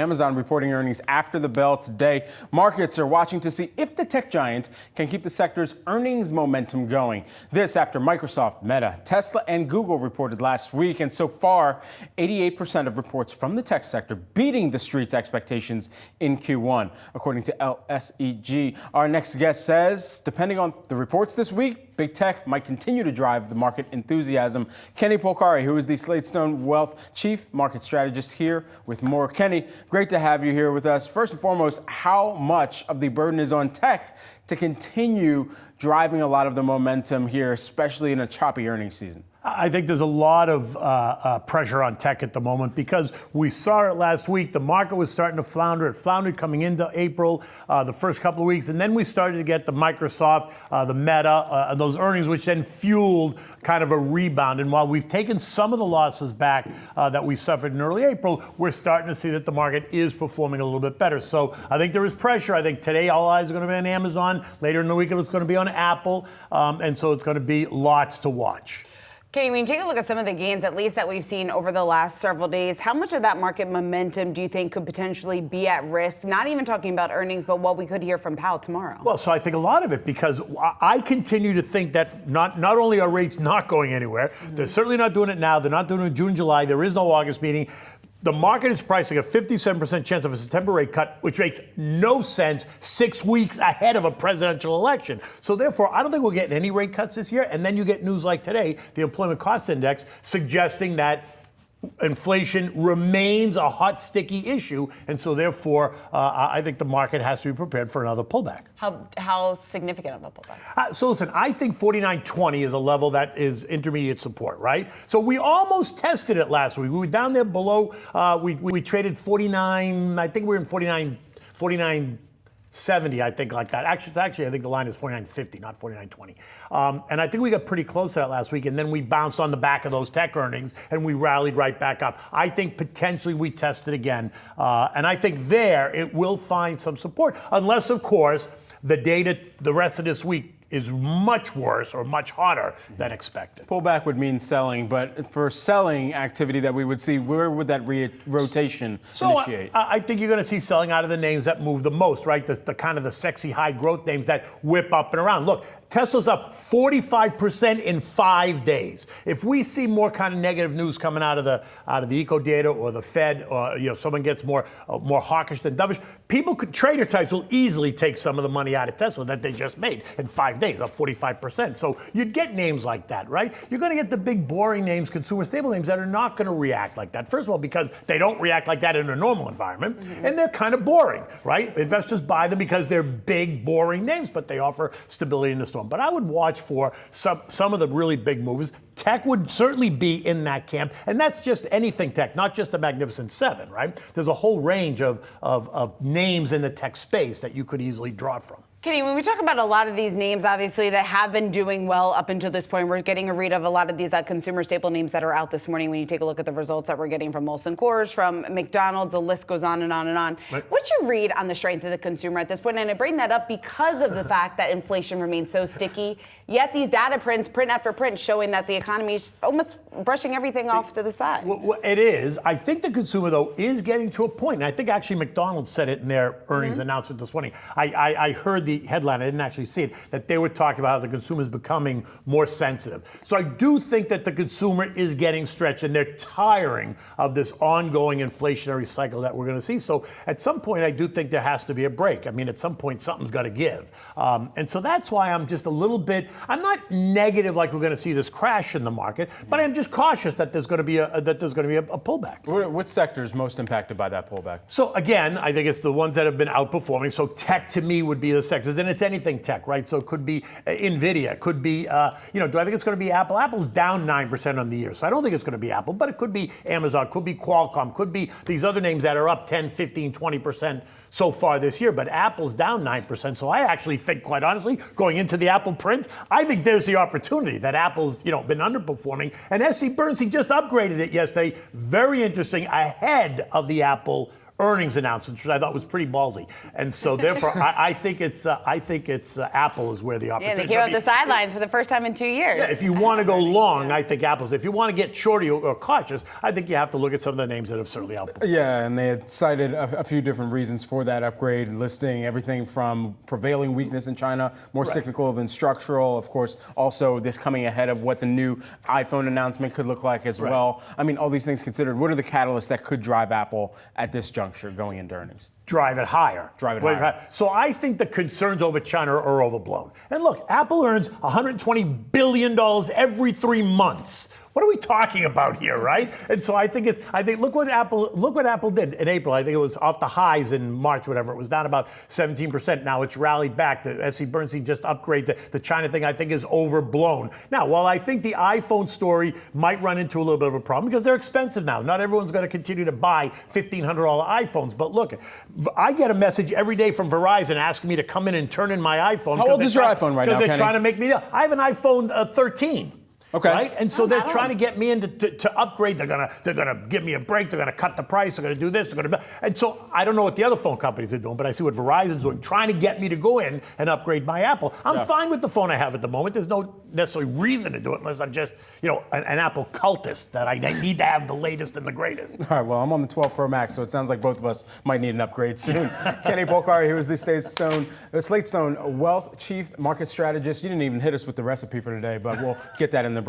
Amazon reporting earnings after the bell today. Markets are watching to see if the tech giant can keep the sector's earnings momentum going. This after Microsoft, Meta, Tesla, and Google reported last week. And so far, 88% of reports from the tech sector beating the street's expectations in Q1, according to LSEG. Our next guest says, depending on the reports this week, big tech might continue to drive the market enthusiasm. Kenny Polcari, who is the Slatestone Wealth Chief Market Strategist, here with more. Kenny, great to have you here with us. First and foremost, how much of the burden is on tech to continue driving a lot of the momentum here, especially in a choppy earnings season? I think there's a lot of pressure on tech at the moment because we saw it last week. The market was starting to flounder. It floundered coming into April, the first couple of weeks. And then we started to get the Microsoft, the Meta, those earnings, which then fueled kind of a rebound. And while we've taken some of the losses back that we suffered in early April, we're starting to see that the market is performing a little bit better. So I think there is pressure. I think today all eyes are going to be on Amazon. Later in the week, it's going to be on Apple. And so it's going to be lots to watch. Kenny, when you take a look at some of the gains, at least that we've seen over the last several days, how much of that market momentum do you think could potentially be at risk? Not even talking about earnings, but what we could hear from Powell tomorrow. Well, so I think a lot of it, because I continue to think that not only are rates not going anywhere, they're certainly not doing it now, they're not doing it in June, July, there is no August meeting. The market is pricing a 57% chance of a September rate cut, which makes no sense 6 weeks ahead of a presidential election. So therefore, I don't think we're getting any rate cuts this year. And then you get news like today, the employment cost index, suggesting that inflation remains a hot, sticky issue. And so therefore, I think the market has to be prepared for another pullback. How significant of a pullback? So listen, I think 49.20 is a level that is intermediate support, right? So we almost tested it last week. We were down there below, we traded 49, I think we were in 49.70, I think, like that. Actually, I think the line is 49.50, not 49.20. And I think we got pretty close to that last week, and then we bounced on the back of those tech earnings, and we rallied right back up. I think potentially we test it again, and I think there it will find some support, unless, of course, the data the rest of this week is much worse or much hotter than expected. Pullback would mean selling, but for selling activity that we would see, where would that rotation initiate? I think you're going to see selling out of the names that move the most, right? The kind of the sexy high growth names that whip up and around. Look, Tesla's up 45% in 5 days. If we see more kind of negative news coming out of the eco data or the Fed, or someone gets more hawkish than dovish, trader types will easily take some of the money out of Tesla that they just made in 5 days, up 45%. So you'd get names like that, right? You're going to get the big boring names, consumer stable names that are not going to react like that. First of all, because they don't react like that in a normal environment, and they're kind of boring, right? Investors buy them because they're big, boring names, but they offer stability in the storm. But I would watch for some of the really big moves. Tech would certainly be in that camp, and that's just anything tech, not just the Magnificent Seven, right? There's a whole range of names in the tech space that you could easily draw from. Kenny, when we talk about a lot of these names, obviously, that have been doing well up until this point, we're getting a read of a lot of these consumer staple names that are out this morning when you take a look at the results that we're getting from Molson Coors, from McDonald's, the list goes on and on and on. Right. What's your read on the strength of the consumer at this point? And I bring that up because of the fact that inflation remains so sticky, yet these data prints, print after print, showing that the economy is almost brushing everything off to the side. Well, it is. I think the consumer, though, is getting to a point, and I think actually McDonald's said it in their earnings announcement this morning. I heard the headline, I didn't actually see it, that they were talking about how the consumer is becoming more sensitive. So I do think that the consumer is getting stretched, and they're tiring of this ongoing inflationary cycle that we're going to see. So at some point, I do think there has to be a break. I mean, at some point, something's got to give. And so that's why I'm just a little bit, I'm not negative like we're going to see this crash in the market, but I'm just cautious that there's going to be a pullback. What sector is most impacted by that pullback? So again, I think it's the ones that have been outperforming. So tech to me would be the sectors, and it's anything tech, right? So it could be Nvidia, could be, do I think it's going to be Apple? Apple's down 9% on the year, so I don't think it's going to be Apple, but it could be Amazon, could be Qualcomm, could be these other names that are up 10, 15, 20% so far this year, but Apple's down 9%. So I actually think, quite honestly, going into the Apple print, I think there's the opportunity that Apple's, been underperforming. And SC Bernstein just upgraded it yesterday. Very interesting, ahead of the Apple earnings announcements, which I thought was pretty ballsy. And so therefore, I think it's Apple is where the opportunity. Yeah, they came off the sidelines for the first time in 2 years. Yeah, if you want to go long, I think Apple's. If you want to get shorty or cautious, I think you have to look at some of the names that have certainly outperformed. Yeah, and they had cited a few different reasons for that upgrade, listing everything from prevailing weakness in China, more cyclical than structural. Of course, also this coming ahead of what the new iPhone announcement could look like as well. I mean, all these things considered, what are the catalysts that could drive Apple at this juncture going into earnings? Drive it higher. Higher. So I think the concerns over China are overblown. And look, Apple earns $120 billion every 3 months. What are we talking about here, right? And so I think look what Apple did in April. I think it was off the highs in March, whatever. It was down about 17%. Now it's rallied back. The S.C. Bernstein just upgraded. The China thing, I think, is overblown. Now, while I think the iPhone story might run into a little bit of a problem because they're expensive now. Not everyone's going to continue to buy $1,500 iPhones. But look, I get a message every day from Verizon asking me to come in and turn in my iPhone. How old is your iPhone right now, Because they're Kenny? trying to make me. I have an iPhone 13. Okay. Right? And so they're trying to get me to upgrade. They're gonna give me a break. They're gonna cut the price. They're gonna do this. And so I don't know what the other phone companies are doing, but I see what Verizon's doing, trying to get me to go in and upgrade my Apple. I'm fine with the phone I have at the moment. There's no necessarily reason to do it unless I'm just, an Apple cultist that I need to have the latest and the greatest. All right, well, I'm on the 12 Pro Max, so it sounds like both of us might need an upgrade soon. Kenny Polcari, who is the Slatestone Wealth Chief Market Strategist. You didn't even hit us with the recipe for today, but we'll get that in the